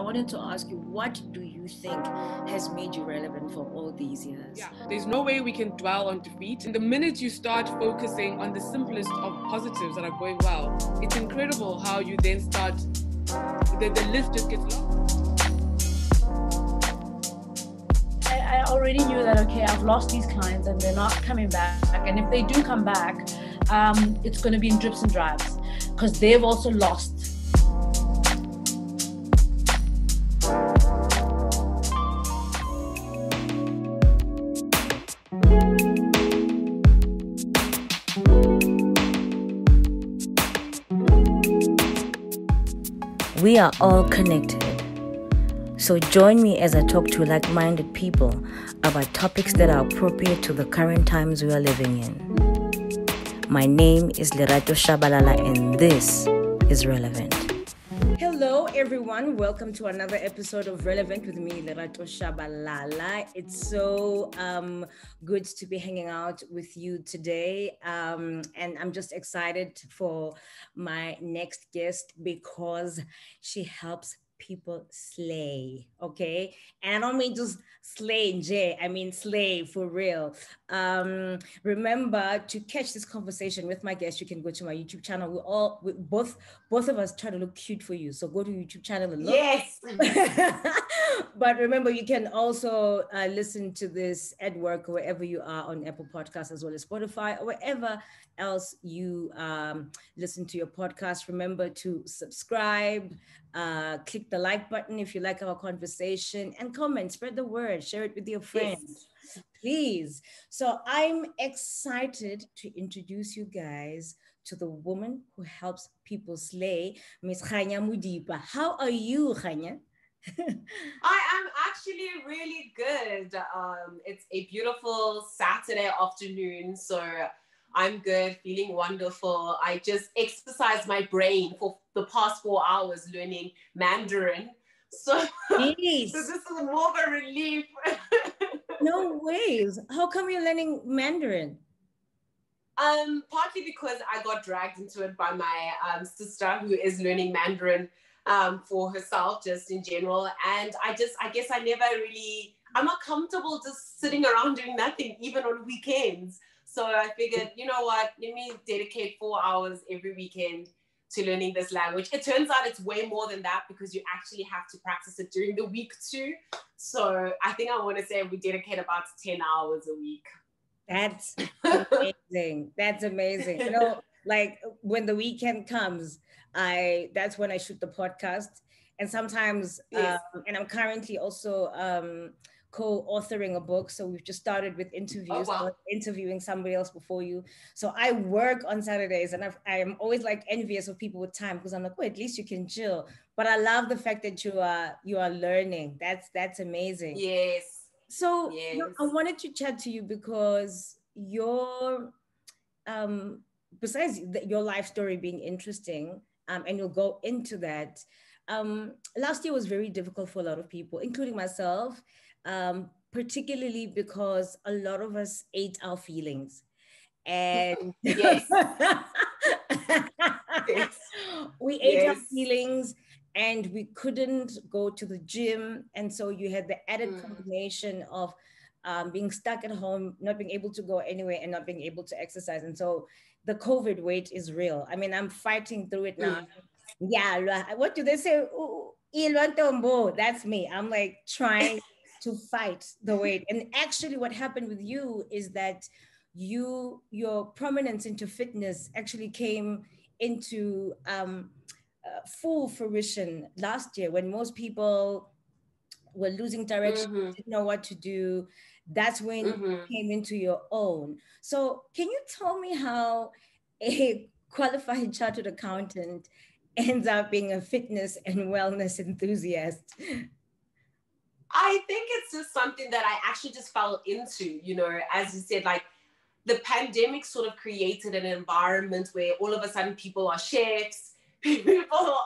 wanted to ask you, what do you think has made you relevant for all these years? Yeah, there's no way we can dwell on defeat. And the minute you start focusing on the simplest of positives that are going well, it's incredible how you then start, the list just gets long. I already knew that, okay, I've lost these clients and they're not coming back. And if they do come back, it's going to be in drips and drabs because they've also lost. We are all connected. So join me as I talk to like-minded people about topics that are appropriate to the current times we are living in. My name is Lerato and this is Relevant. Hello, everyone. Welcome to another episode of Relevant with me, Lerato. It's so good to be hanging out with you today. And I'm just excited for my next guest because she helps people slay, okay? And I don't mean just slay, J. I mean slay for real. Remember to catch this conversation with my guest. You can go to my YouTube channel. Both of us try to look cute for you. So go to YouTube channel and look. Yes. But remember, you can also listen to this at work, wherever you are, on Apple Podcasts as well as Spotify or wherever else you listen to your podcast. Remember to subscribe, click the like button if you like our conversation, and comment, spread the word, share it with your friends, yes. Please. So I'm excited to introduce you guys to the woman who helps people slay, Miss Khanya Modipa. How are you, Khanya? I am actually really good. It's a beautiful Saturday afternoon, so I'm good, feeling wonderful. I just exercised my brain for the past 4 hours learning Mandarin. So, Jeez. So this is more of a relief. No ways. How come you're learning Mandarin? Partly because I got dragged into it by my sister who is learning Mandarin for herself, just in general. And I guess I'm not comfortable just sitting around doing nothing, even on weekends. So I figured, you know what, let me dedicate 4 hours every weekend to learning this language. It turns out it's way more than that because you actually have to practice it during the week too. So I think I want to say we dedicate about 10 hours a week. That's amazing. That's amazing. You know, like when the weekend comes, that's when I shoot the podcast. And sometimes, yes. And I'm currently also co-authoring a book. So we've just started with interviews, interviewing somebody else before you. So I work on Saturdays and I am always like envious of people with time because I'm like, well, at least you can chill. But I love the fact that you are learning. That's amazing. Yes. So yes. You know, I wanted to chat to you because your, besides your life story being interesting, and you'll go into that, last year was very difficult for a lot of people, including myself, particularly because a lot of us ate our feelings. And yes. yes. We ate our feelings and we couldn't go to the gym. And so you had the added combination of being stuck at home, not being able to go anywhere and not being able to exercise. And so the COVID weight is real. I mean, I'm fighting through it now. Yeah, what do they say? That's me. I'm like trying to fight the weight. And actually what happened with you is that your prominence into fitness actually came into full fruition last year when most people were losing direction, didn't know what to do. That's when you came into your own. So can you tell me how a qualified chartered accountant ends up being a fitness and wellness enthusiast? I think it's just something that I actually just fell into, you know, as you said, like the pandemic sort of created an environment where all of a sudden people are chefs, people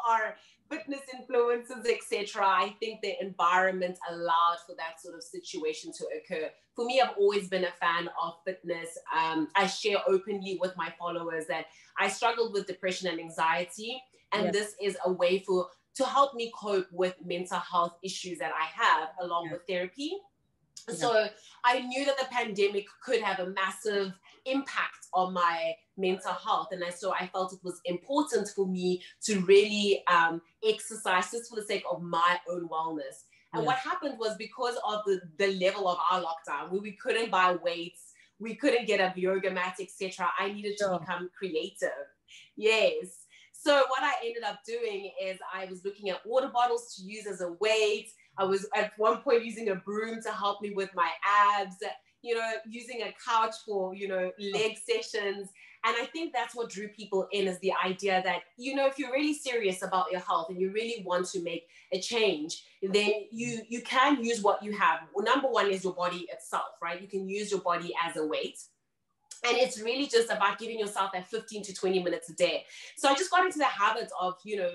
are fitness influencers, etc. I think the environment allowed for that sort of situation to occur. For me, I've always been a fan of fitness. I share openly with my followers that I struggled with depression and anxiety, and this is a way to to help me cope with mental health issues that I have along with therapy. So I knew that the pandemic could have a massive impact on my mental health. And so I felt it was important for me to really exercise just for the sake of my own wellness. And what happened was, because of the level of our lockdown, where we couldn't buy weights, we couldn't get a yoga mat, etc., I needed to become creative. Yes. So what I ended up doing is I was looking at water bottles to use as a weight. I was at one point using a broom to help me with my abs, you know, using a couch for, you know, leg sessions. And I think that's what drew people in, is the idea that, you know, if you're really serious about your health and you really want to make a change, then you can use what you have. Well, number one is your body itself, right? You can use your body as a weight. And it's really just about giving yourself that 15 to 20 minutes a day. So I just got into the habit of, you know,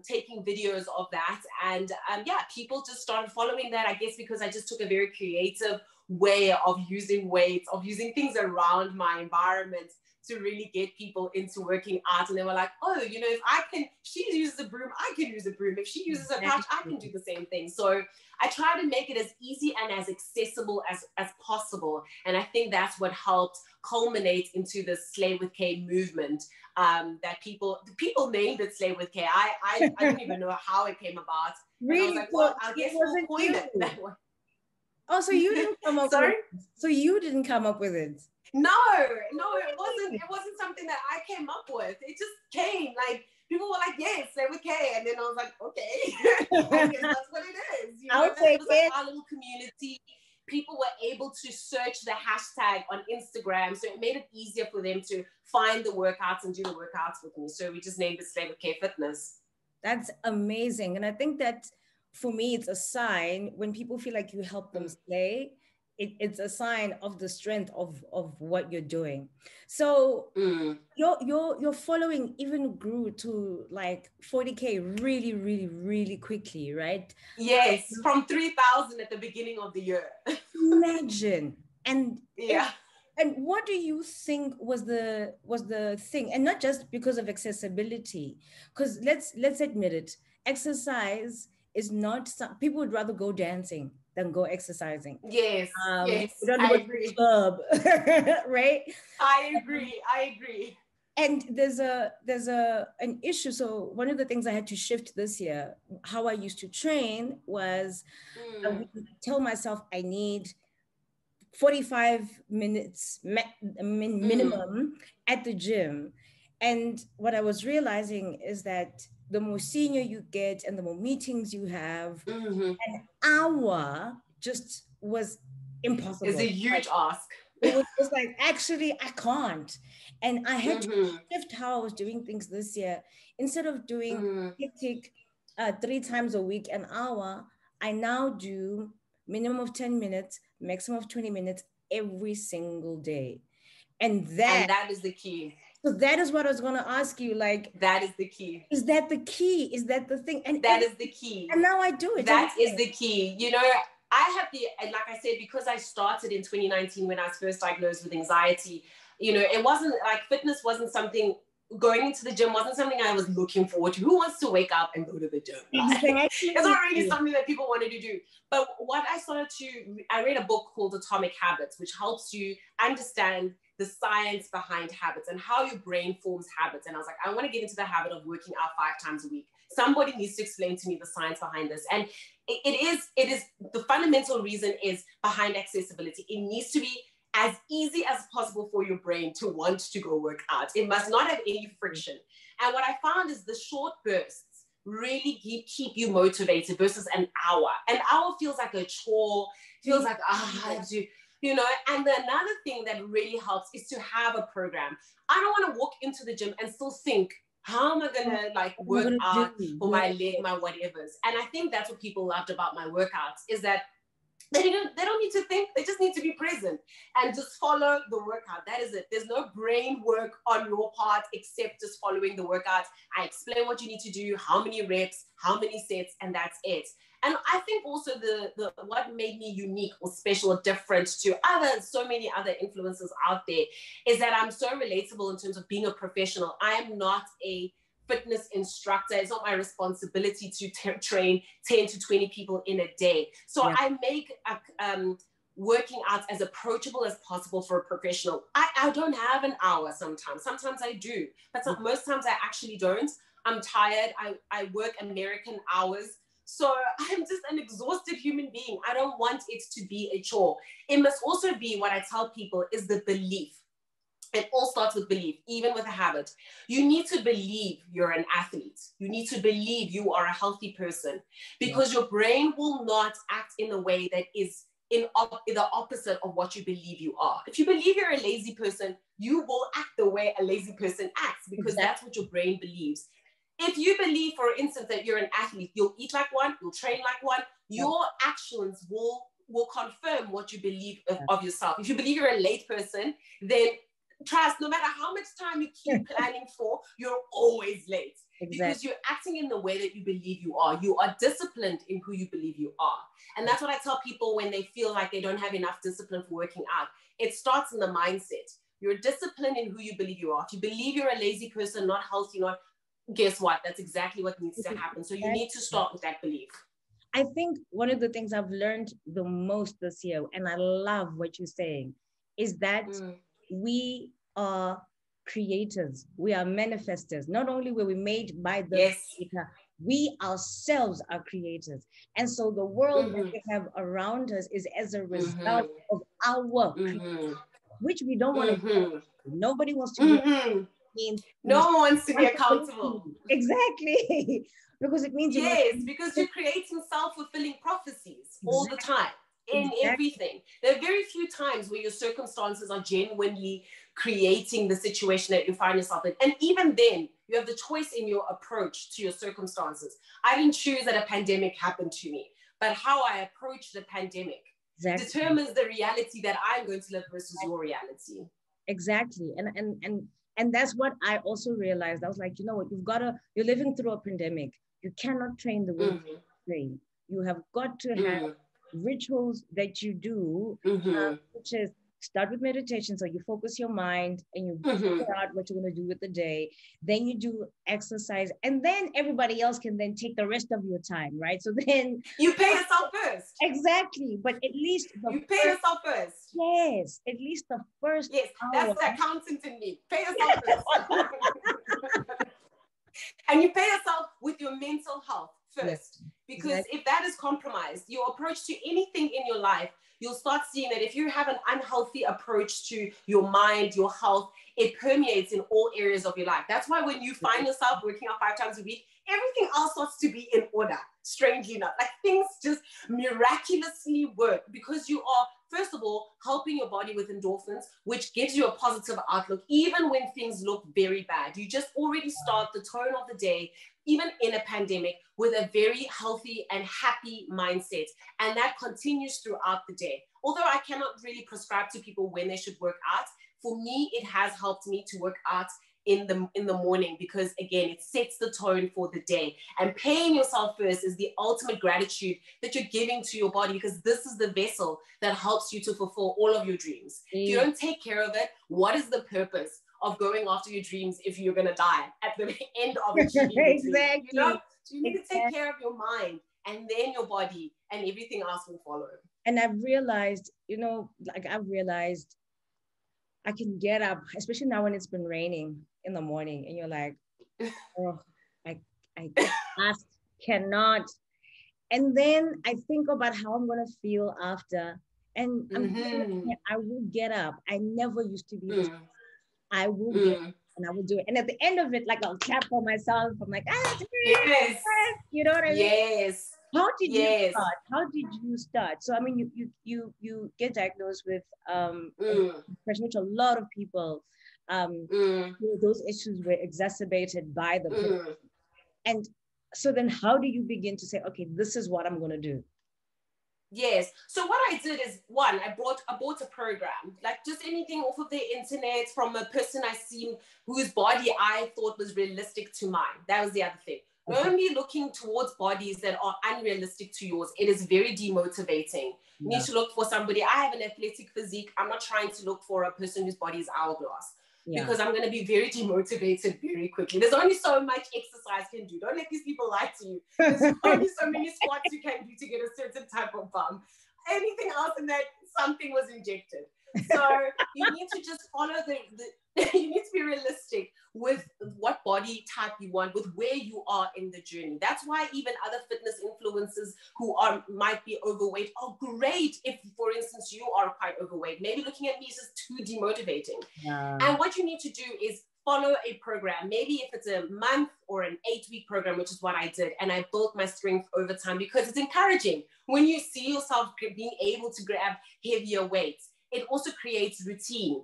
taking videos of that. And people just started following that, I guess, because I just took a very creative way of using weights, of using things around my environment to really get people into working out. And they were like, oh, you know, if she uses a broom, I can use a broom. If she uses a couch, I can do the same thing. So I try to make it as easy and as accessible as possible. And I think that's what helped culminate into the Slay with K movement, that people named it Slay with K. I don't even know how it came about. Really? And I was like, well, I guess we'll coin it that way. Oh, so you didn't come up with it. So you didn't come up with it. No, it wasn't. It wasn't something that I came up with. It just came. Like, people were like, "Yes, Slay with K," and then I was like, "Okay, I guess that's what it is." You know, I'll take it was like our little community. People were able to search the hashtag on Instagram, so it made it easier for them to find the workouts and do the workouts with me. So we just named it Slay with K Fitness. That's amazing, and I think that for me, it's a sign when people feel like you help them slay. It's a sign of the strength of what you're doing. So your following even grew to like 40K really, really, really quickly, right? Yes, from 3,000 at the beginning of the year. Imagine. And yeah. And what do you think was the thing? And not just because of accessibility, because let's admit it, exercise is not people would rather go dancing than go exercising. Yes, yes, I agree. Club, right? I agree. And there's an issue. So one of the things I had to shift this year, how I used to train was I would tell myself I need 45 minutes minimum at the gym. And what I was realizing is that the more senior you get and the more meetings you have, an hour just was impossible. It's a huge ask. It was just like, actually, I can't. And I had to shift how I was doing things this year. Instead of doing hectic 3 times a week, an hour, I now do minimum of 10 minutes, maximum of 20 minutes every single day. And that is the key. So that is what I was going to ask you. Like, that is the key. Is that the key? Is that the thing? And that is the key. And now I do it. That is the key. You know, I have and like I said, because I started in 2019 when I was first diagnosed with anxiety, you know, it wasn't like fitness wasn't something, going into the gym wasn't something I was looking forward to. Who wants to wake up and go to the gym? Exactly. It's not really something that people wanted to do. But what I read a book called Atomic Habits, which helps you understand the science behind habits and how your brain forms habits. And I was like, I want to get into the habit of working out 5 times a week. Somebody needs to explain to me the science behind this. And it is the fundamental reason is behind accessibility. It needs to be as easy as possible for your brain to want to go work out. It must not have any friction. And what I found is the short bursts really keep you motivated versus an hour. An hour feels like a chore, feels like, I have to, you know. And another thing that really helps is to have a program. I don't want to walk into the gym and still think, how am I going to like work out for my leg, my whatevers? And I think that's what people loved about my workouts is that they don't need to think, they just need to be present and just follow the workout. That is it. There's no brain work on your part except just following the workout. I explain what you need to do, how many reps, how many sets, and that's it. And I think also the what made me unique or special or different to so many other influencers out there is that I'm so relatable in terms of being a professional. I am not a fitness instructor. It's not my responsibility to train 10 to 20 people in a day. So I make working out as approachable as possible for a professional. I don't have an hour sometimes. Sometimes I do, but most times I actually don't. I'm tired. I work American hours. So I'm just an exhausted human being. I don't want it to be a chore. It must also be, what I tell people is the belief. It all starts with belief, even with a habit. You need to believe you're an athlete. You need to believe you are a healthy person, because your brain will not act in a way that is in the opposite of what you believe you are. If you believe you're a lazy person, you will act the way a lazy person acts, because that's what your brain believes. If you believe, for instance, that you're an athlete, you'll eat like one, you'll train like one, your actions will confirm what you believe of yourself. If you believe you're a late person, then trust, no matter how much time you keep planning for, you're always late. Because you're acting in the way that you believe you are. You are disciplined in who you believe you are. And that's what I tell people when they feel like they don't have enough discipline for working out. It starts in the mindset. You're disciplined in who you believe you are. If you believe you're a lazy person, not healthy, guess what? That's exactly what needs to happen. So you need to start with that belief. I think one of the things I've learned the most this year, and I love what you're saying, is that we are creators. We are manifestors. Not only were we made by the creator, we ourselves are creators. And so the world that we have around us is as a result of our creation, which we don't want to do. Nobody wants to be. No one wants to be accountable. Exactly. Because it means because you're creating self-fulfilling prophecies all the time in everything. There are very few times where your circumstances are genuinely creating the situation that you find yourself in. And even then, you have the choice in your approach to your circumstances. I didn't choose that a pandemic happened to me, but how I approach the pandemic determines the reality that I'm going to live versus your reality. Exactly. And that's what I also realized. I was like, you know what, you're living through a pandemic. You cannot train the way you train. You have got to have rituals that you do, which is start with meditation. So you focus your mind and you figure out what you're going to do with the day. Then you do exercise, and then everybody else can then take the rest of your time, right? So then you pay yourself first. Exactly. But at least you pay yourself first. Yes, at least the first hour. That's the accountant in me. Pay yourself first. And you pay yourself with your mental health first. Because if that is compromised, your approach to anything in your life, you'll start seeing that if you have an unhealthy approach to your mind, your health, it permeates in all areas of your life. That's why when you find yourself working out 5 times a week, everything else starts to be in order, strangely enough. Like things just miraculously work because you are, first of all, helping your body with endorphins, which gives you a positive outlook, even when things look very bad. You just already start the tone of the day, even in a pandemic, with a very healthy and happy mindset. And that continues throughout the day. Although I cannot really prescribe to people when they should work out, for me, it has helped me to work out in the morning because, again, it sets the tone for the day. And paying yourself first is the ultimate gratitude that you're giving to your body, because this is the vessel that helps you to fulfill all of your dreams. If you don't take care of it, what is the purpose of going after your dreams if you're going to die at the end of it? Exactly. You know? So you need to take care of your mind and then your body, and everything else will follow. And I've realized, I can get up, especially now when it's been raining in the morning, and you're like, oh, I just cannot. And then I think about how I'm going to feel after. And I will get up. I never used to be this. I will get up and I will do it. And at the end of it, like I'll clap for myself. I'm like, yes. You know what I mean? Yes. How did you start? How did you start? So I mean, you get diagnosed with depression, which a lot of people, those issues were exacerbated by the depression. And so then, how do you begin to say, okay, this is what I'm going to do? Yes. So what I did is, one, I bought a program, like just anything off of the internet from a person I seen whose body I thought was realistic to mine. That was the other thing. Okay. Don't be looking towards bodies that are unrealistic to yours. It is very demotivating. You need to look for somebody. I have an athletic physique. I'm not trying to look for a person whose body is hourglass. because I'm going to be very demotivated very quickly. There's only so much exercise can do. Don't let these people lie to you. There's only so many squats you can do to get a certain type of bump. Anything else than that, something was injected. So you need to just follow you need to be realistic with what body type you want, with where you are in the journey. That's why even other fitness influencers who might be overweight are great if, for instance, you are quite overweight. Maybe looking at me is just too demotivating. Yeah. And what you need to do is follow a program. Maybe if it's a month or an 8-week program, which is what I did, and I built my strength over time, because it's encouraging when you see yourself being able to grab heavier weights. It also creates routine.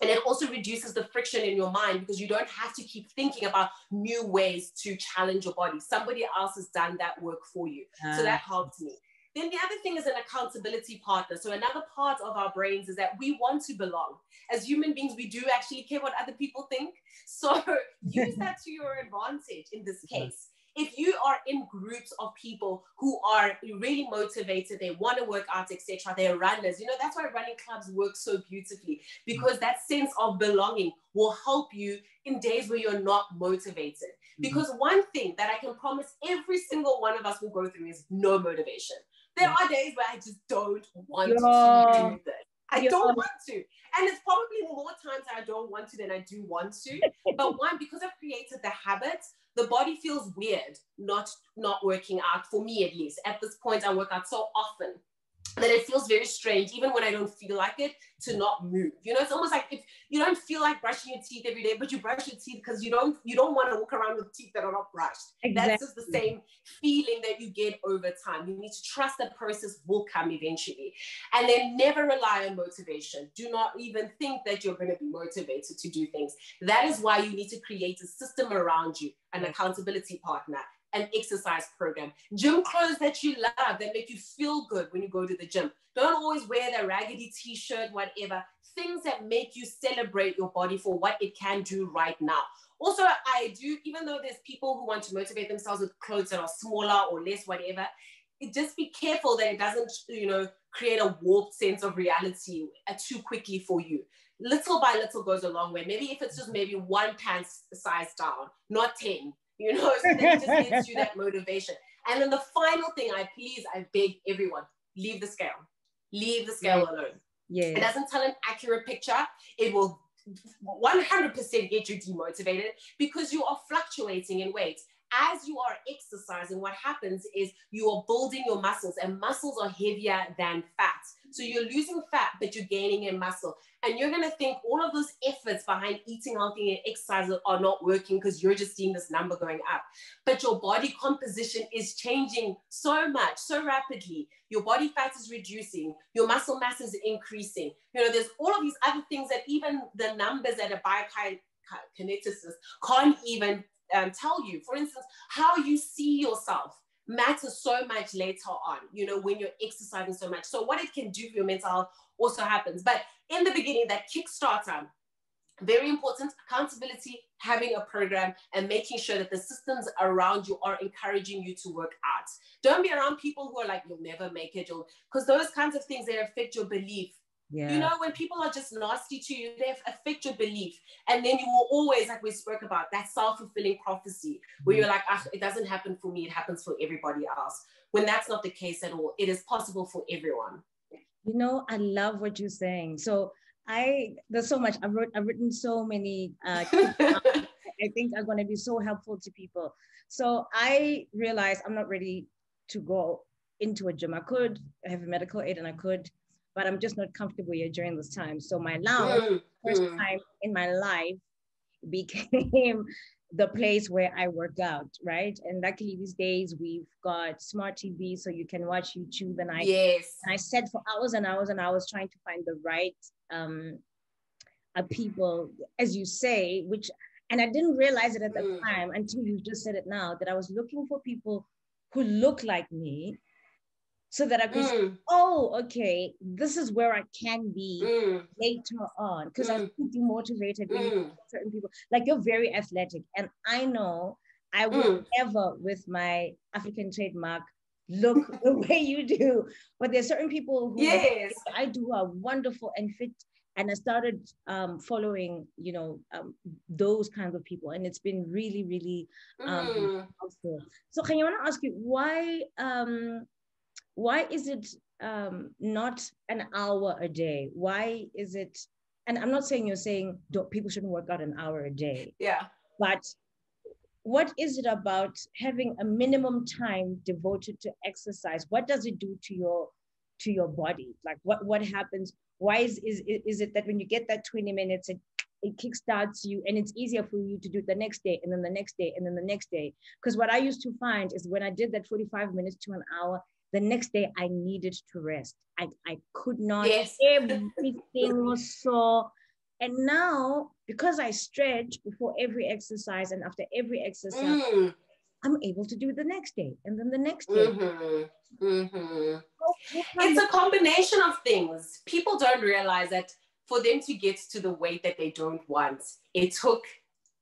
And it also reduces the friction in your mind, because you don't have to keep thinking about new ways to challenge your body. Somebody else has done that work for you. So that helped me. Then the other thing is an accountability partner. So another part of our brains is that we want to belong. As human beings, we do actually care what other people think. So use that to your advantage in this case. If you are in groups of people who are really motivated, they want to work out, etc., they're runners, that's why running clubs work so beautifully, because that sense of belonging will help you in days where you're not motivated. Because one thing that I can promise every single one of us will go through is no motivation. There are days where I just don't want to do this. I don't want to. And it's probably more times I don't want to than I do want to. But one, because I've created the habits, the body feels weird not working out, for me at least. At this point, I work out so often that it feels very strange, even when I don't feel like it, to not move. It's almost like if you don't feel like brushing your teeth every day, but you brush your teeth because you don't want to walk around with teeth that are not brushed. Exactly. That's just the same feeling that you get over time. You need to trust that process will come eventually. And then never rely on motivation. Do not even think that you're going to be motivated to do things. That is why you need to create a system around you, an accountability partner, an exercise program, gym clothes that you love, that make you feel good when you go to the gym. Don't always wear that raggedy t-shirt, whatever. Things that make you celebrate your body for what it can do right now. Also, I do, even though there's people who want to motivate themselves with clothes that are smaller or less, whatever, just be careful that it doesn't, create a warped sense of reality too quickly for you. Little by little goes a long way. Maybe if it's just maybe one pants size down, not 10. So then it just gives you that motivation. And then the final thing, I beg everyone, leave the scale. Leave the scale alone. Yeah. It doesn't tell an accurate picture. It will 100% get you demotivated, because you are fluctuating in weight. As you are exercising, what happens is you are building your muscles, and muscles are heavier than fat. So you're losing fat, but you're gaining in muscle. And you're going to think all of those efforts behind eating healthy and exercise are not working because you're just seeing this number going up. But your body composition is changing so much, so rapidly. Your body fat is reducing. Your muscle mass is increasing. There's all of these other things that even the numbers at a biokineticist can't even tell you. For instance, how you see yourself matters so much later on, when you're exercising so much. So what it can do for your mental health also happens. But in the beginning, that kickstarter, very important, accountability, having a program, and making sure that the systems around you are encouraging you to work out. Don't be around people who are like, you'll never make it, because those kinds of things, they affect your belief. Yeah. When people are just nasty to you, they affect your belief. And then you will always, like we spoke about, that self-fulfilling prophecy where you're like, it doesn't happen for me, it happens for everybody else. When that's not the case at all. It is possible for everyone. I love what you're saying. So there's so much. I've written so many I think are going to be so helpful to people. So I realized I'm not ready to go into a gym. I could have a medical aid and I could, but I'm just not comfortable here during this time. So my lounge, first time in my life, became the place where I work out, right? And luckily these days we've got smart TV, so you can watch YouTube. And I sat for hours and hours and hours trying to find the right people, as you say, and I didn't realize it at the time until you just said it now, that I was looking for people who look like me, so that I could say, okay, this is where I can be later on. Because I was demotivated when certain people, like you're very athletic. And I know I will never, with my African trademark, look the way you do. But there's certain people who I do are wonderful and fit And I started following, those kinds of people, and it's been really, really helpful. So, Khanya, I want to ask you, why is it not an hour a day? Why is it? And I'm not saying you're saying people shouldn't work out an hour a day. Yeah. But what is it about having a minimum time devoted to exercise? What does it do to your body? Like what happens? Why is it that when you get that 20 minutes, it kickstarts you, and it's easier for you to do it the next day, and then the next day, and then the next day? Because what I used to find is when I did that 45 minutes to an hour, the next day I needed to rest. I could not. Yes. Everything was sore. And now, because I stretch before every exercise and after every exercise, I'm able to do it the next day, and then the next day. It's a combination of things. People don't realize that for them to get to the weight that they don't want, it took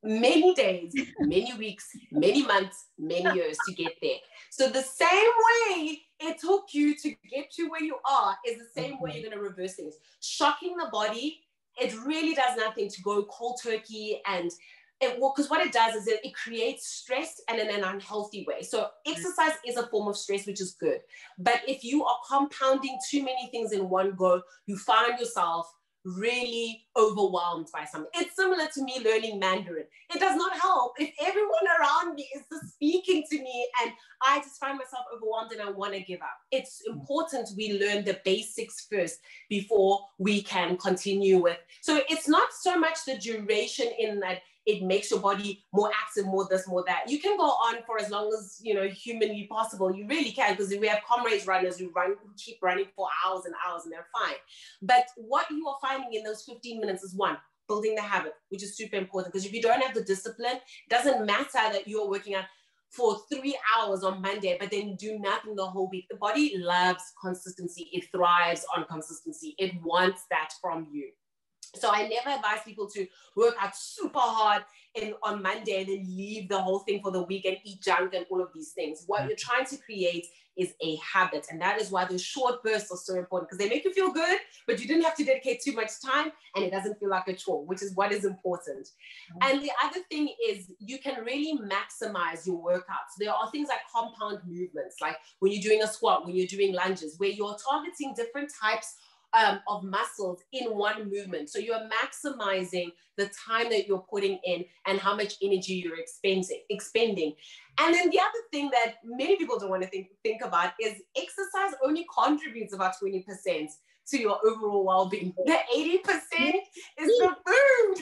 many days, many weeks, many months, many years to get there. So the same way it took you to get to where you are is the same way you're going to reverse things. Shocking the body, it really does nothing to go cold turkey, and because what it does is it creates stress, and in an unhealthy way. So exercise is a form of stress, which is good. But if you are compounding too many things in one go, you find yourself really overwhelmed by something. It's similar to me learning Mandarin. It does not help if everyone around me is just speaking to me and I just find myself overwhelmed and I want to give up. It's important we learn the basics first before we can continue with. So it's not so much the duration in that it makes your body more active, more this, more that. You can go on for as long as, humanly possible. You really can, because we have comrades runners who keep running for hours and hours, and they're fine. But what you are finding in those 15 minutes is one, building the habit, which is super important. Because if you don't have the discipline, it doesn't matter that you're working out for 3 hours on Monday, but then do nothing the whole week. The body loves consistency. It thrives on consistency. It wants that from you. So I never advise people to work out super hard on Monday and then leave the whole thing for the week and eat junk and all of these things. What you're trying to create is a habit. And that is why those short bursts are so important, because they make you feel good, but you didn't have to dedicate too much time and it doesn't feel like a chore, which is what is important. And the other thing is you can really maximize your workouts. There are things like compound movements, like when you're doing a squat, when you're doing lunges, where you're targeting different types of muscles in one movement. So you're maximizing the time that you're putting in and how much energy you're expending. And then the other thing that many people don't want to think about is exercise only contributes about 20% to your overall well-being. The 80% is the food.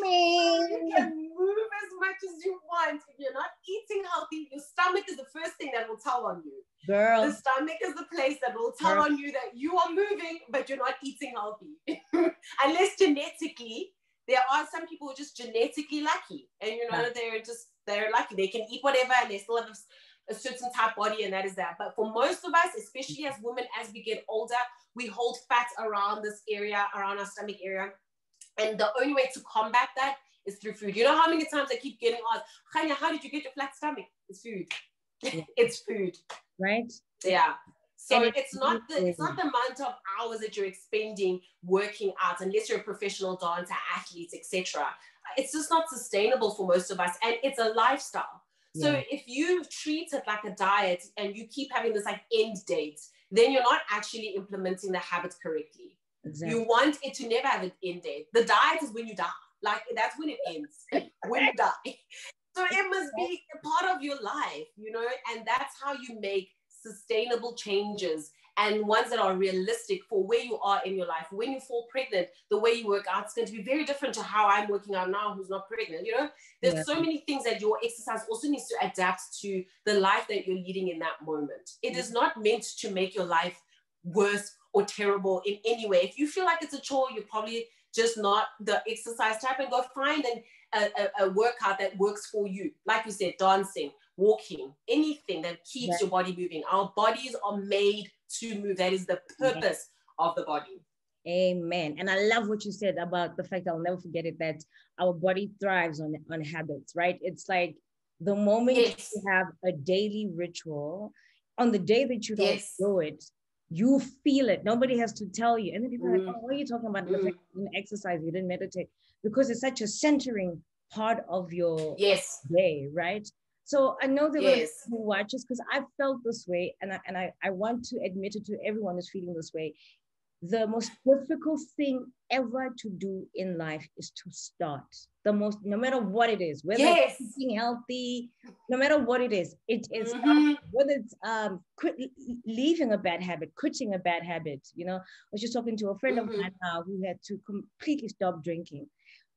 You can move as much as you want. If you're not eating healthy, your stomach is the first thing that will tell on you. Girl. The stomach is the place that will tell on you that you are moving, but you're not eating healthy. Unless genetically, there are some people who are just genetically lucky. And they're lucky. They can eat whatever and they still have a certain type body, and that is that. But for most of us, especially as women, as we get older, we hold fat around this area, around our stomach area. And the only way to combat that is through food. You know how many times I keep getting asked, Khanya, how did you get your flat stomach? It's food. It's food. Right? Yeah. So it's not the amount of hours that you're expending working out, unless you're a professional dancer, athlete, etc. It's just not sustainable for most of us, and it's a lifestyle. So if you treat it like a diet and you keep having this like end date, then you're not actually implementing the habits correctly. Exactly. You want it to never have an end date. The diet is when you die. Like that's when it ends, when you die. So it must be a part of your life, and that's how you make sustainable changes and ones that are realistic for where you are in your life. When you fall pregnant, the way you work out is going to be very different to how I'm working out now, who's not pregnant. There's so many things that your exercise also needs to adapt to the life that you're leading in that moment. It is not meant to make your life worse or terrible in any way. If you feel like it's a chore, you're probably just not the exercise type, and go find a workout that works for you. Like you said, dancing, walking, anything that keeps your body moving. Our bodies are made to move. That is the purpose of the body. Amen. And I love what you said about the fact, I'll never forget it, that our body thrives on habits, right? It's like the moment you have a daily ritual, on the day that you don't do it, You feel it. Nobody has to tell you. And then people are like, oh, what are you talking about? The fact you didn't exercise, you didn't meditate, because it's such a centering part of your day, right? So I know there were who watches, because I felt this way, and I want to admit it to everyone who's feeling this way. The most difficult thing ever to do in life is to start. No matter what it is, whether it's eating healthy, no matter what it is, whether it's leaving a bad habit, quitting a bad habit. You know, I was just talking to a friend of mine now who had to completely stop drinking.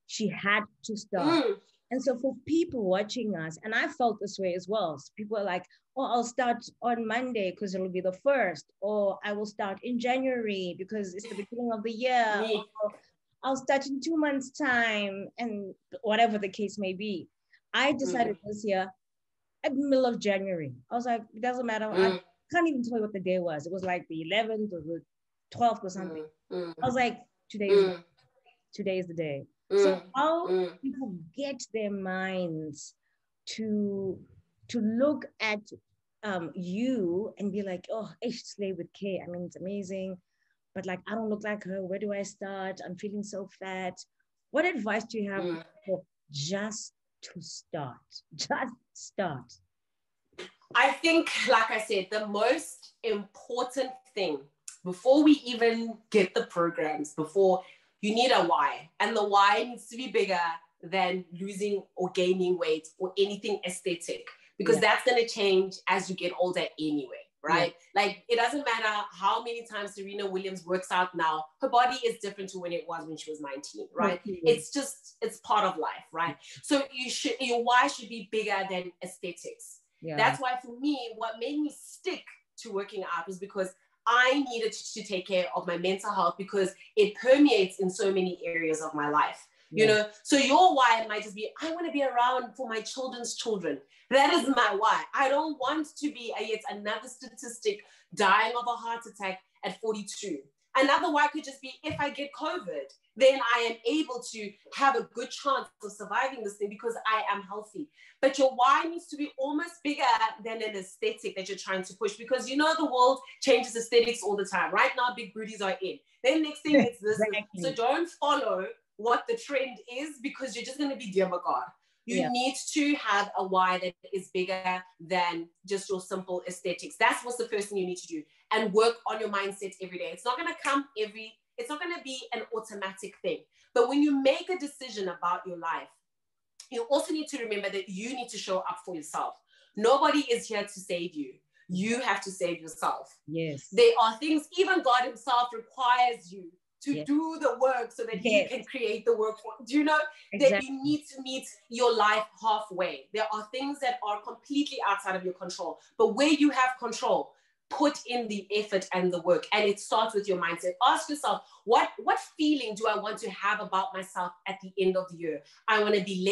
She had to start. And so for people watching us, and I felt this way as well, so people are like, oh, I'll start on Monday because it'll be the 1st, or I will start in January because it's the beginning of the year, or I'll start in 2 months' time, and whatever the case may be. I decided this year, at the middle of January, I was like, it doesn't matter. I can't even tell you what the day was. It was like the 11th or the 12th or something. I was like, today is the day. So how people get their minds to look at you and be like, oh, Slay with K. I mean, it's amazing, but like, I don't look like her. Where do I start? I'm feeling so fat. What advice do you have for just to start? Just start. I think, like I said, the most important thing before we even get the programs, you need a why, and the why needs to be bigger than losing or gaining weight or anything aesthetic, because that's going to change as you get older anyway, right? Like, it doesn't matter how many times Serena Williams works out now, her body is different to when it was when she was 19, right? It's part of life, right? So your why should be bigger than aesthetics. That's why for me, what made me stick to working out was because I needed to take care of my mental health, because it permeates in so many areas of my life, you know? So your why might just be, I want to be around for my children's children. That is my why. I don't want to be yet another statistic dying of a heart attack at 42. Another why could just be, if I get COVID, then I am able to have a good chance of surviving this thing because I am healthy. But your why needs to be almost bigger than an aesthetic that you're trying to push, because you know the world changes aesthetics all the time. Right now, big booties are in. Then next thing, it's this. So don't follow what the trend is, because you're just going to be dear my God. You need to have a why that is bigger than just your simple aesthetics. That's what's the first thing you need to do, and work on your mindset every day. It's not going to come it's not going to be an automatic thing. But when you make a decision about your life, you also need to remember that you need to show up for yourself. Nobody is here to save you. You have to save yourself. Yes. There are things, even God himself requires you to do the work so that he can create the work for. Do you know that you need to meet your life halfway? There are things that are completely outside of your control, but where you have control, put in the effort and the work. And it starts with your mindset. Ask yourself, what feeling do I want to have about myself at the end of the year? I want to be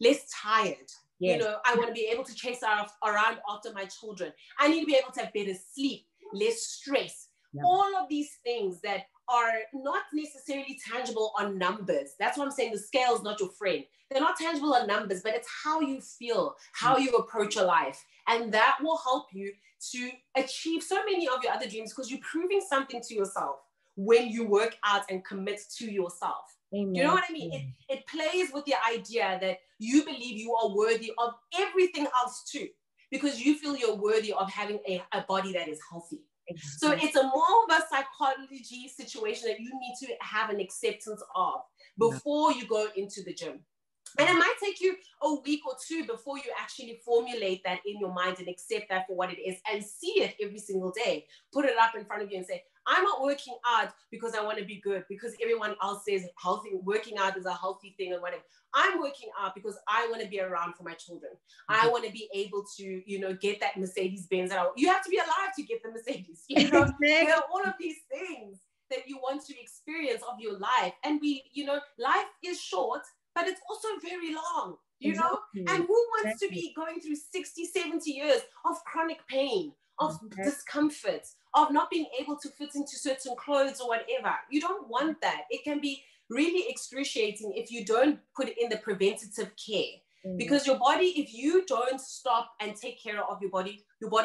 less tired. Yes. You know, I want to be able to chase around after my children. I need to be able to have better sleep, less stress. Yep. All of these things that are not necessarily tangible on numbers. That's what I'm saying. The scale is not your friend. They're not tangible on numbers, but it's how you feel, how you approach your life. And that will help you to achieve so many of your other dreams, because you're proving something to yourself when you work out and commit to yourself. Amen. Do you know what I mean? It plays with the idea that you believe you are worthy of everything else too, because you feel you're worthy of having a body that is healthy. Exactly. So it's a more of a psychology situation that you need to have an acceptance of before you go into the gym. And it might take you a week or two before you actually formulate that in your mind and accept that for what it is and see it every single day. Put it up in front of you and say, I'm not working out because I want to be good, because everyone else says healthy, working out is a healthy thing or whatever. I'm working out because I want to be around for my children. Mm-hmm. I want to be able to, you know, get that Mercedes Benz. You have to be alive to get the Mercedes. You know, there are all of these things that you want to experience of your life. And life is short, but it's also very long, you know? And who wants to be going through 60, 70 years of chronic pain, of discomfort, of not being able to fit into certain clothes or whatever? You don't want that. It can be really excruciating if you don't put in the preventative care. Because your body, if you don't stop and take care of your body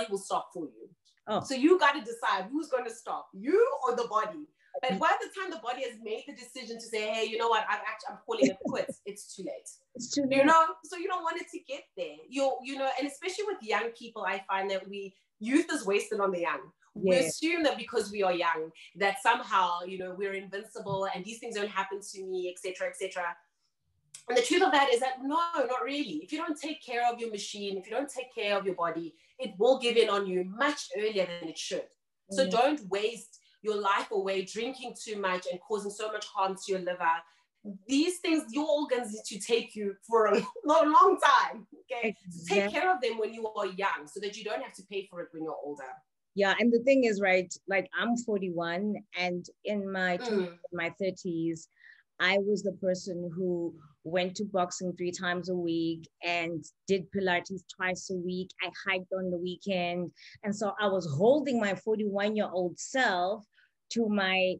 will stop for you. Oh. So you got to decide who's going to stop, you or the body. But by the time the body has made the decision to say, hey, you know what, I'm calling it quits, it's too late. It's too late. You know, so you don't want it to get there. You know, and especially with young people, I find that youth is wasted on the young. Yeah. We assume that because we are young, that somehow, you know, we're invincible and these things don't happen to me, etc., etc. And the truth of that is that no, not really. If you don't take care of your machine, if you don't take care of your body, it will give in on you much earlier than it should. So don't waste your life away drinking too much and causing so much harm to your liver. These things, your organs need to take you for a long time. Okay, exactly. So take care of them when you are young, so that you don't have to pay for it when you're older. Yeah, and the thing is, right? Like I'm 41, and in my 30s, I was the person who went to boxing 3 times a week and did Pilates twice a week. I hiked on the weekend, and so I was holding my 41-year-old self to my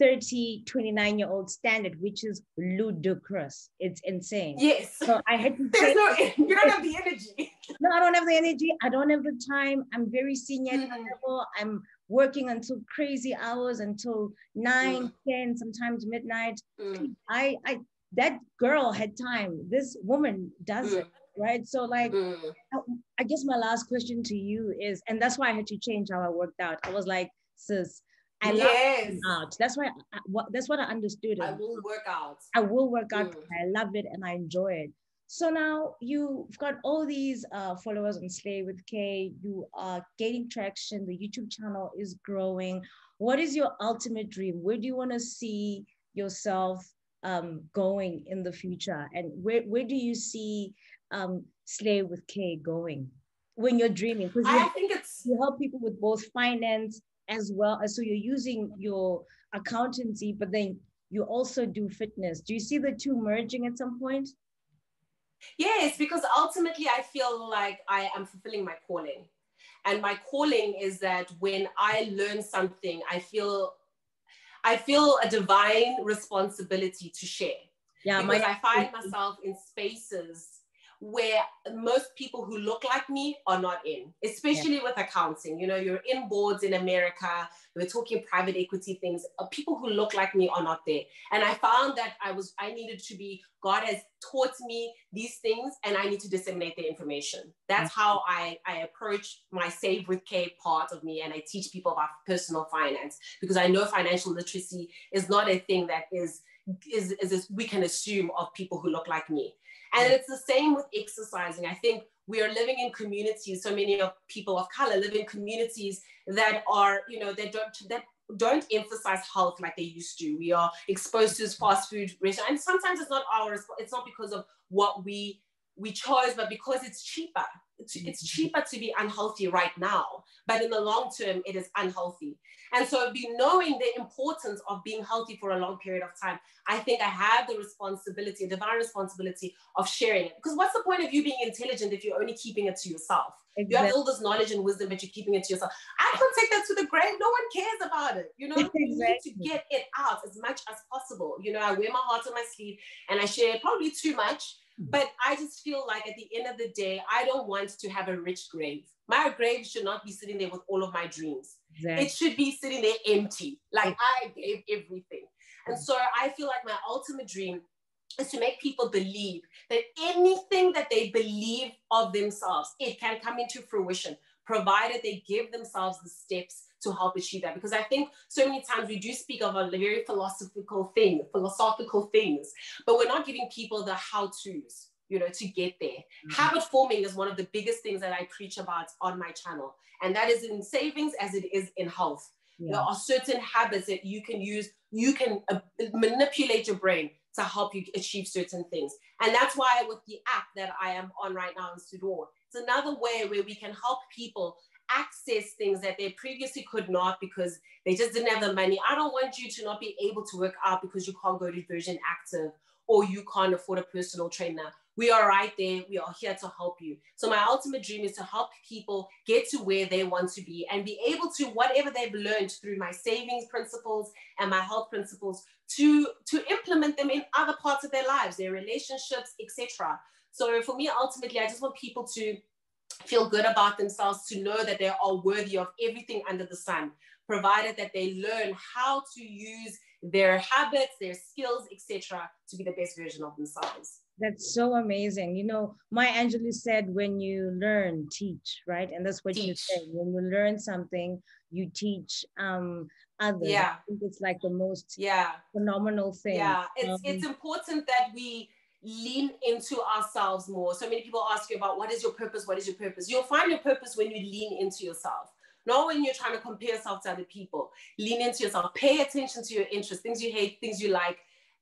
29-year-old standard, which is ludicrous. It's insane. Yes. So I had to you don't have the energy. No, I don't have the energy. I don't have the time. I'm very senior at the level. I'm working until crazy hours, until 9, 10, sometimes midnight. That girl had time. This woman doesn't, right? So like, I guess my last question to you is, and that's why I had to change how I worked out. I was like, sis, I love working out. That's why that's what I understood. I will work out. I will work out. I love it and I enjoy it. So now you've got all these followers on Slay with K. You are gaining traction. The YouTube channel is growing. What is your ultimate dream? Where do you want to see yourself going in the future? And where do you see Slay with K going when you're dreaming? Because I think you help people with both finance as well as, so you're using your accountancy, but then you also do fitness. Do you see the two merging at some point? Yes, because ultimately I feel like I am fulfilling my calling. And my calling is that when I learn something, I feel a divine responsibility to share. Yeah, because I find myself in spaces where most people who look like me are not in, especially with accounting. You know, you're in boards in America, we're talking private equity things. People who look like me are not there. And I found that I needed to be, God has taught me these things and I need to disseminate the information. That's how I approach my Save with K part of me, and I teach people about personal finance, because I know financial literacy is not a thing that is we can assume of people who look like me. And it's the same with exercising. I think we are living in communities, so many of people of color live in communities that are, you know, that don't emphasize health like they used to. We are exposed to fast food restaurants, and sometimes it's not it's not because of what we chose, but because it's cheaper. It's cheaper to be unhealthy right now, but in the long term, it is unhealthy. And so knowing the importance of being healthy for a long period of time, I think I have the responsibility, a divine responsibility of sharing it. Because what's the point of you being intelligent if you're only keeping it to yourself? Exactly. You have all this knowledge and wisdom, but you're keeping it to yourself. I can't take that to the grave. No one cares about it. You know, exactly. You need to get it out as much as possible. You know, I wear my heart on my sleeve and I share probably too much. But I just feel like at the end of the day, I don't want to have a rich grave. My grave should not be sitting there with all of my dreams. Exactly. It should be sitting there empty, like I gave everything. And so I feel like my ultimate dream is to make people believe that anything that they believe of themselves, it can come into fruition, provided they give themselves the steps to help achieve that. Because I think so many times we do speak of a very philosophical things, but we're not giving people the how-tos, you know, to get there. Habit forming is one of the biggest things that I preach about on my channel. And that is in savings as it is in health. There are certain habits that you can use. You can manipulate your brain to help you achieve certain things. And that's why with the app that I am on right now in Sudor, it's another way where we can help people access things that they previously could not because they just didn't have the money. I don't want you to not be able to work out because you can't go to Virgin Active or you can't afford a personal trainer. We are right there. We are here to help you. So my ultimate dream is to help people get to where they want to be and be able to, whatever they've learned through my savings principles and my health principles, to implement them in other parts of their lives, their relationships, etc. So for me, ultimately, I just want people to feel good about themselves, to know that they are worthy of everything under the sun, provided that they learn how to use their habits, their skills, etc., to be the best version of themselves. That's so amazing. You know, Maya Angelou said, when you learn, teach, right? And that's what you say. When you learn something, you teach others. Yeah. I think it's like the most yeah. phenomenal thing. Yeah, it's important that we lean into ourselves more. So many people ask you about, what is your purpose? What is your purpose? You'll find your purpose when you lean into yourself. Not when you're trying to compare yourself to other people. Lean into yourself. Pay attention to your interests, things you hate, things you like.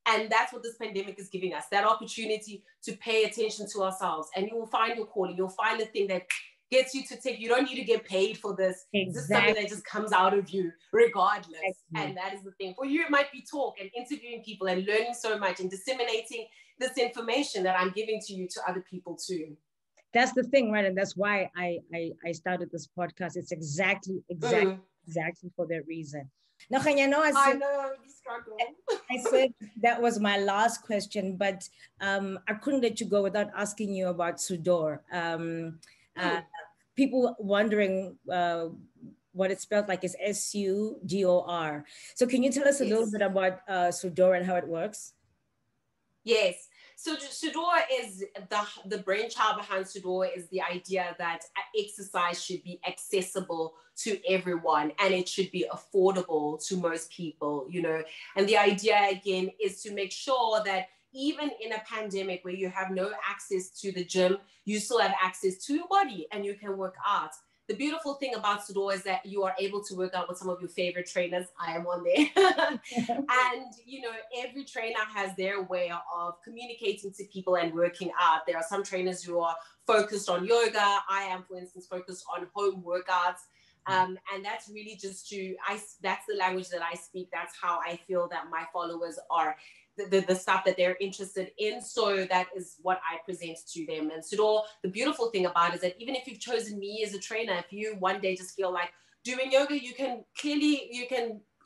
And that's what this pandemic is giving us, that opportunity to pay attention to ourselves. And you will find your calling. You'll find the thing that gets you to take. You don't need to get paid for this. Exactly. This is something that just comes out of you regardless. Exactly. And that is the thing. For you, it might be talk and interviewing people and learning so much and disseminating this information that I'm giving to you to other people too. That's the thing, right? And that's why I started this podcast. It's exactly for that reason. Now, Khanya, I know the struggle. I said that was my last question, but I couldn't let you go without asking you about Sudor. People wondering what it spelled like is SUDOR. So can you tell us a little bit about Sudor and how it works? Yes. So Sudor is the brainchild behind Sudor is the idea that exercise should be accessible to everyone and it should be affordable to most people, you know. And the idea again is to make sure that even in a pandemic where you have no access to the gym, you still have access to your body and you can work out. The beautiful thing about Sudor is that you are able to work out with some of your favorite trainers. I am one there. And, you know, every trainer has their way of communicating to people and working out. There are some trainers who are focused on yoga. I am, for instance, focused on home workouts. And that's really just that's the language that I speak. That's how I feel that my followers are. The stuff that they're interested in. So that is what I present to them. And Sudor, the beautiful thing about it is that even if you've chosen me as a trainer, if you one day just feel like doing yoga, you can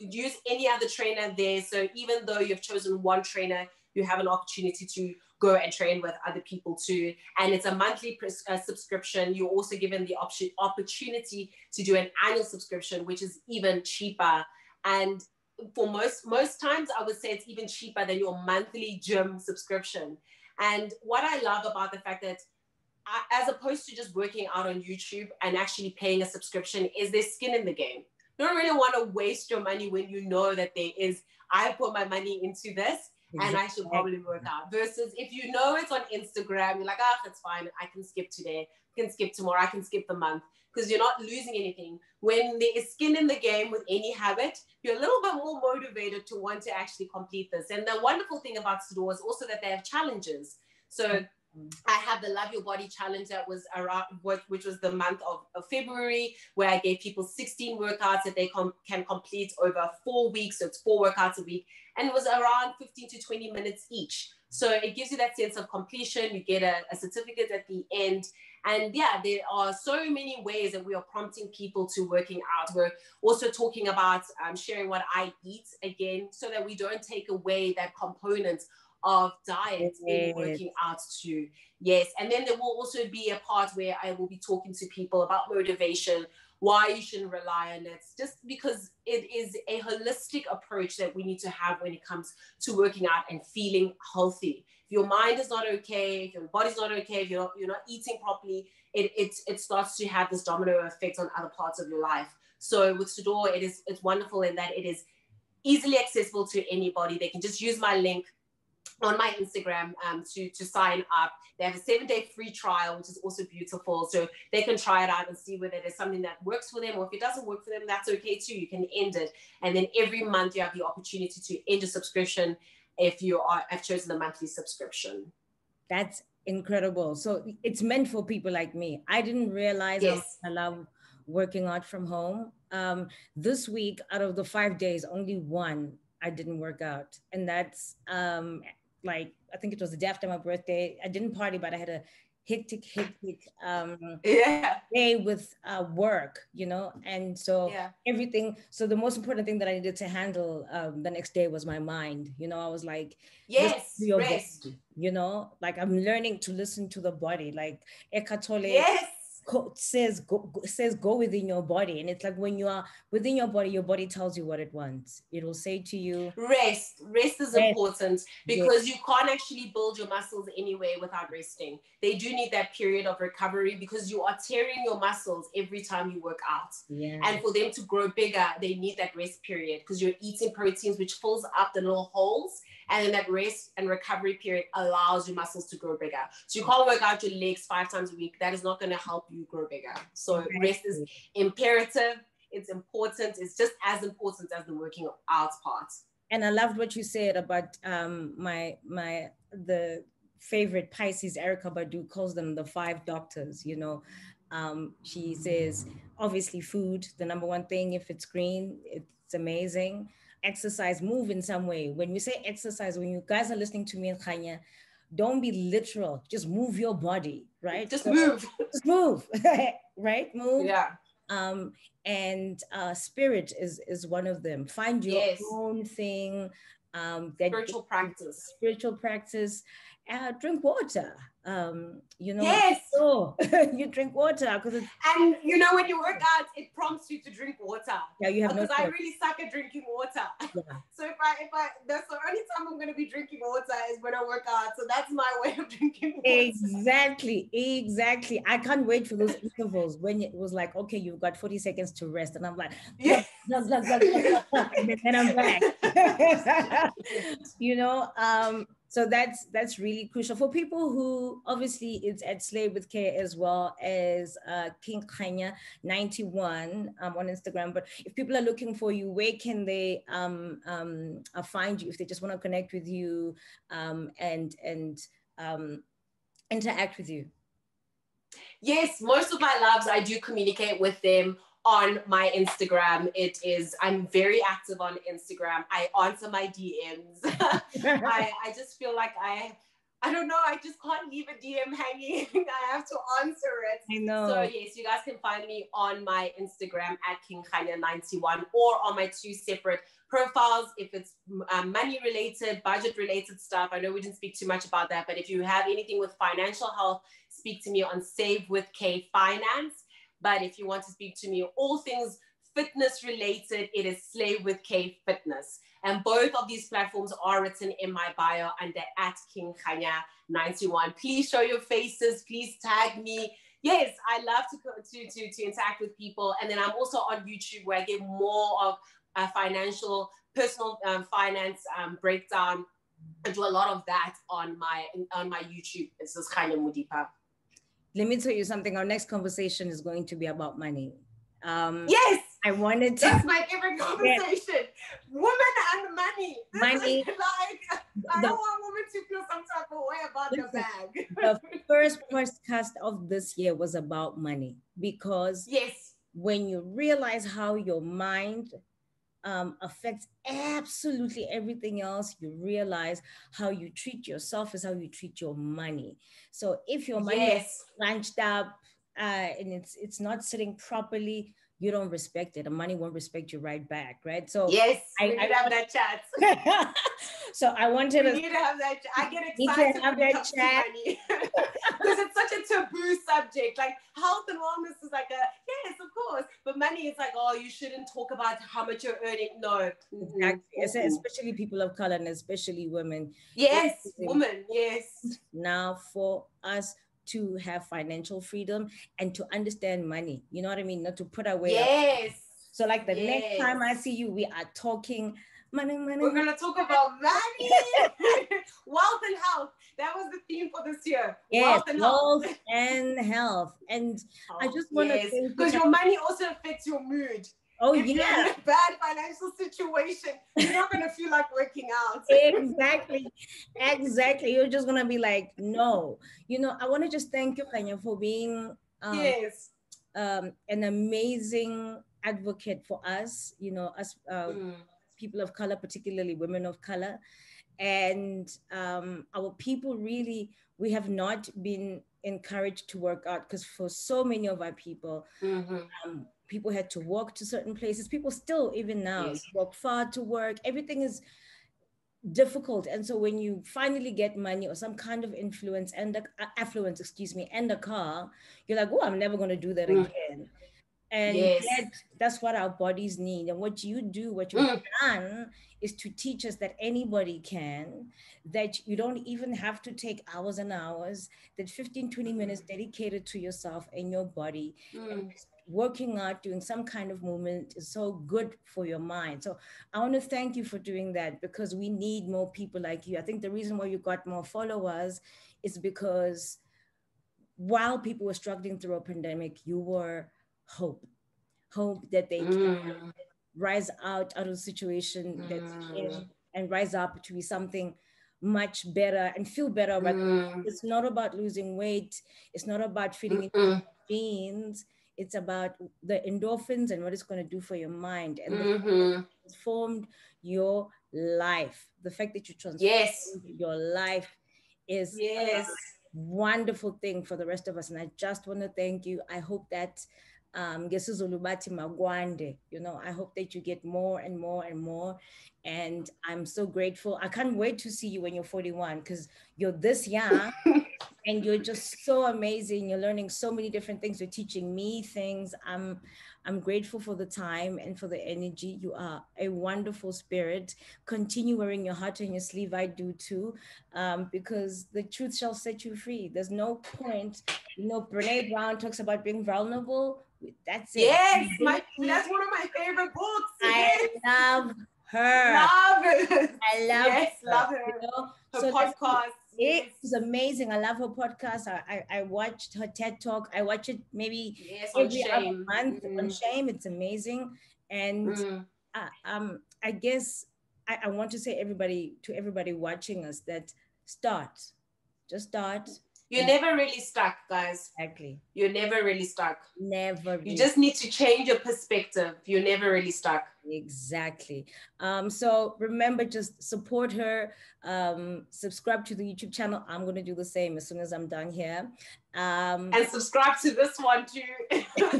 use any other trainer there. So even though you've chosen one trainer, you have an opportunity to go and train with other people too. And it's a monthly subscription. You're also given the opportunity to do an annual subscription, which is even cheaper. And for most times, I would say it's even cheaper than your monthly gym subscription. And what I love about the fact that as opposed to just working out on YouTube and actually paying a subscription, is there's skin in the game. You don't really want to waste your money when you know that I put my money into this and I should probably work out. Versus if you know it's on Instagram, you're like, it's fine. I can skip today. I can skip tomorrow. I can skip the month. Because you're not losing anything. When there is skin in the game with any habit, you're a little bit more motivated to want to actually complete this. And the wonderful thing about Sudor is also that they have challenges. So I have the Love Your Body Challenge that was around, which was the month of February, where I gave people 16 workouts that they can complete over 4 weeks. So it's 4 workouts a week. And it was around 15 to 20 minutes each. So it gives you that sense of completion. You get a certificate at the end. And yeah, there are so many ways that we are prompting people to working out. We're also talking about sharing what I eat again, so that we don't take away that component of diet in working out too. Yes. And then there will also be a part where I will be talking to people about motivation, why you shouldn't rely on it, just because it is a holistic approach that we need to have when it comes to working out and feeling healthy. If your mind is not okay, if your body's not okay, if you're not eating properly, it starts to have this domino effect on other parts of your life. So with Sudor, it's wonderful in that it is easily accessible to anybody. They can just use my link on my Instagram to sign up. They have a 7-day free trial, which is also beautiful. So they can try it out and see whether there's something that works for them, or if it doesn't work for them, that's okay too. You can end it. And then every month you have the opportunity to end a subscription if you have chosen a monthly subscription. That's incredible. So it's meant for people like me. I didn't realize how much I love working out from home. This week, out of the 5 days, only one I didn't work out. And that's I think it was the day after my birthday. I didn't party, but I had a hectic day with work, and so everything. So the most important thing that I needed to handle the next day was my mind. I was like, rest. Body, like I'm learning to listen to the body, like Eckhart Tolle. Yes. says go within your body, and it's like when you are within your body tells you what it wants. It will say to you, rest is rest. important, because you can't actually build your muscles anyway without resting. They do need that period of recovery, because you are tearing your muscles every time you work out. And for them to grow bigger, they need that rest period, because you're eating proteins which fills up the little holes, and then that rest and recovery period allows your muscles to grow bigger. So you can't work out your legs 5 times a week. That is not going to help you grow bigger. So rest is imperative. It's important. It's just as important as the working out part. And I loved what you said about the favorite Pisces, Erica Badu, calls them the 5 doctors, you know. She says, obviously food, the number one thing. If it's green, it's amazing. Exercise, move in some way. When we say exercise, when you guys are listening to me and Khanya, don't be literal. Just move your body, right? Just move. Just move, right? Move. Yeah. And spirit is one of them. Find your own thing. Spiritual practice. Spiritual practice. Drink water. You know. Yes. So you drink water because and you know, when you work out, it prompts you to drink water. Yeah, you have because I really suck at drinking water. Yeah. So if I that's the only time I'm going to be drinking water is when I work out. So that's my way of drinking water. Exactly. I can't wait for those intervals when it was like, okay, you've got 40 seconds to rest, and I'm like, and then I'm back. You know. So that's really crucial for people who obviously it's at Slay with K as well as King Khanya 91 on Instagram. But if people are looking for you, where can they find you if they just want to connect with you and interact with you? Yes, most of my loves, I do communicate with them on my Instagram. I'm very active on Instagram. I answer my DMs. I just feel like I don't know, I just can't leave a DM hanging. I have to answer it. I know. So yes, you guys can find me on my Instagram at King Khanya 91 or on my 2 separate profiles if it's money related, budget related stuff. I know we didn't speak too much about that, but if you have anything with financial health, speak to me on Save with K Finance. But if you want to speak to me, all things fitness related, it is Slay with K Fitness. And both of these platforms are written in my bio under at King Khanya 91. Please show your faces. Please tag me. Yes, I love to interact with people. And then I'm also on YouTube where I give more of financial, personal finance breakdown. I do a lot of that on my YouTube. It's just Khanya Modipa. Let me tell you something. Our next conversation is going to be about money. Yes, I wanted to. That's my favorite conversation. Yes. Women and money. Money. I don't want women to feel some type of way about the bag. The first podcast of this year was about money because when you realize how your mind affects absolutely everything else, you realize how you treat yourself is how you treat your money. So if your money is crunched up and it's not sitting properly, you don't respect it. And money won't respect you right back, right? So we need to have that chat. So I wanted to have that. I get excited when it comes to money because it's such a taboo subject. Like health and wellness is like yes, of course, but money is like, oh, you shouldn't talk about how much you're earning. No, exactly. Especially people of color and especially women. Yes, women. Yes. Now for us to have financial freedom and to understand money, you know what I mean? Not to put away. Yes. So like the next time I see you, we are talking money. We're going to talk about money, wealth and health. That was the theme for this year. Yes, wealth and health. And I just want to say, because your money also affects your mood. Oh, if you're in a bad financial situation, you're not going to feel like working out. Exactly. You're just going to be like, no. You know, I want to just thank you, Khanya, for being an amazing advocate for us, you know, us people of color, particularly women of color. And our people really, we have not been encouraged to work out because for so many of our people, people had to walk to certain places. People still, even now, walk far to work. Everything is difficult. And so when you finally get money or some kind of influence and affluence, excuse me, and a car, you're like, oh, I'm never going to do that again. And yet, that's what our bodies need. And what you do, what you've done, is to teach us that anybody can, that you don't even have to take hours and hours, that 15, 20 minutes dedicated to yourself and your body, and working out, doing some kind of movement is so good for your mind. So I want to thank you for doing that, because we need more people like you. I think the reason why you got more followers is because while people were struggling through a pandemic, you were hope that they can rise out of the situation that's in, and rise up to be something much better and feel better about it's not about losing weight, it's not about fitting into jeans, it's about the endorphins and what it's going to do for your mind, and the fact that you transformed your life, the fact that you transformed your life is wonderful thing for the rest of us. And I just want to thank you. I hope that magwande, you know, I hope that you get more and more and more. And I'm so grateful. I can't wait to see you when you're 41, because you're this young and you're just so amazing. You're learning so many different things. You're teaching me things. I'm grateful for the time and for the energy. You are a wonderful spirit. Continue wearing your heart on your sleeve. I do too, because the truth shall set you free. There's no point. You know, Brene Brown talks about being vulnerable. That's it. Yes, that's one of my favorite books. I love her. Love it. I love her. Love her. You know? Her So podcast. It was amazing. I love her podcast. I watched her TED Talk. I watch it maybe every other month on Shame. It's amazing. And I guess I want to say to everybody watching us that just start. You're never really stuck, guys. Exactly. You're never really stuck. Never. You just need to change your perspective. You're never really stuck. Exactly. So remember, just support her. Subscribe to the YouTube channel. I'm going to do the same as soon as I'm done here. And subscribe to this one too.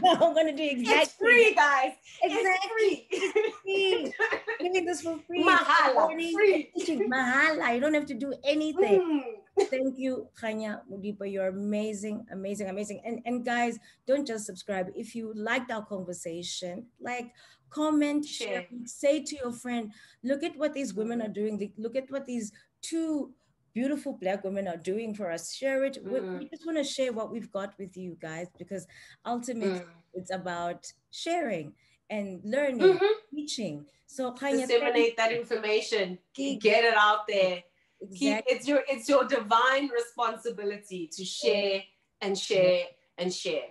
I'm going to do exactly. It's free, guys. Exactly. It's free. Giving this for free. Mahala. Free. Mahala. You don't have to do anything. Thank you, Khanya Modipa. You're amazing, amazing, amazing. And guys, don't just subscribe. If you liked our conversation, like, comment, share, say to your friend, look at what these women are doing. Look at what these two beautiful Black women are doing for us. Share it. We just want to share what we've got with you guys, because ultimately it's about sharing and learning, teaching. So Khanya, disseminate that information. Get it out there. Exactly. It's your divine responsibility to share and share and share.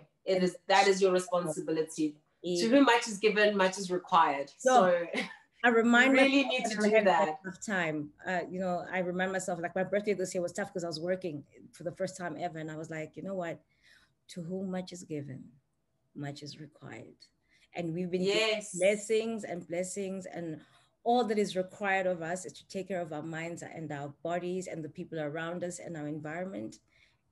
That is your responsibility. To whom much is given, much is required. So I remind you really need to do that. Time. You know, I remind myself, like, my birthday this year was tough because I was working for the first time ever, and I was like, you know what? To whom much is given, much is required. And we've been given blessings, and all that is required of us is to take care of our minds and our bodies and the people around us and our environment,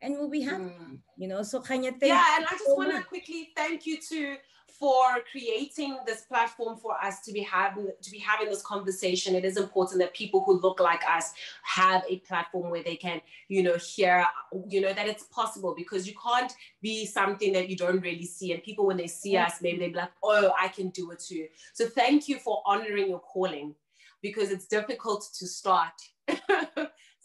and we'll be happy. You know, so Khanya, thank you. And I just want to quickly thank you too for creating this platform for us to be having this conversation. It is important that people who look like us have a platform where they can, you know, hear, you know, that it's possible, because you can't be something that you don't really see. And people, when they see us, maybe they'll be like, oh, I can do it too. So thank you for honoring your calling, because it's difficult to start.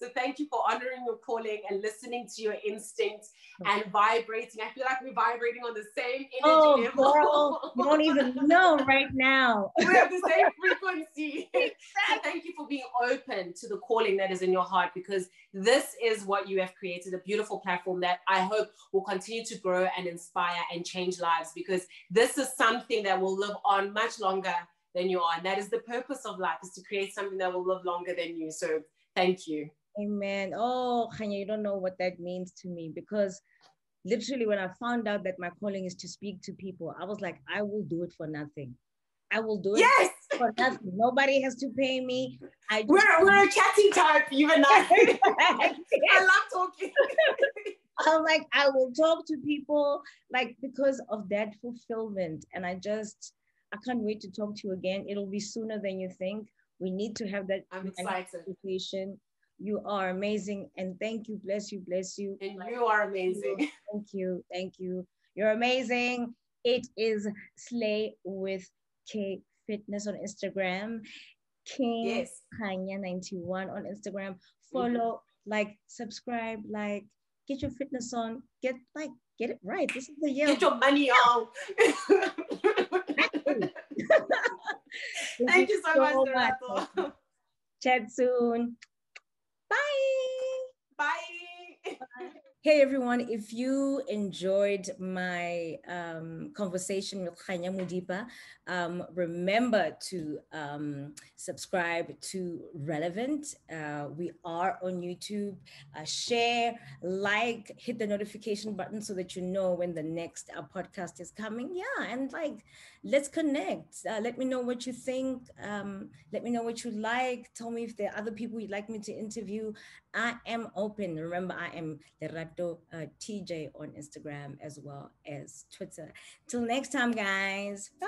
So thank you for honoring your calling and listening to your instincts and vibrating. I feel like we're vibrating on the same energy level. Girl, you don't even know right now. We have the same frequency. So thank you for being open to the calling that is in your heart, because this is what you have created, a beautiful platform that I hope will continue to grow and inspire and change lives, because this is something that will live on much longer than you are. And that is the purpose of life, is to create something that will live longer than you. So thank you. Amen. Oh, Khanya, you don't know what that means to me, because literally when I found out that my calling is to speak to people, I was like, I will do it for nothing. I will do it for nothing. Nobody has to pay me. We're a chatty type, you and I. I love talking. I'm like, I will talk to people, like, because of that fulfillment. And I can't wait to talk to you again. It'll be sooner than you think. We need to have that I'm excited. conversation. You are amazing, and thank you. Bless you, bless you. And you are amazing. Thank you, thank you. You're amazing. It is Slay with K Fitness on Instagram. King Yes. Khanya 91 on Instagram. Follow, like, subscribe, like, get your fitness on, get it right. This is the year. Get your money on. Thank you so much, Lerato. Chat soon. Bye. Bye. Hey everyone, if you enjoyed my conversation with Khanya Modipa, remember to subscribe to Relevant. We are on YouTube. Share, like, hit the notification button so that you know when the next podcast is coming. Yeah, and like, let's connect. Let me know what you think. Let me know what you like. Tell me if there are other people you'd like me to interview. I am open. Remember, I am Lerato TJ on Instagram as well as Twitter. Till next time, guys. Bye.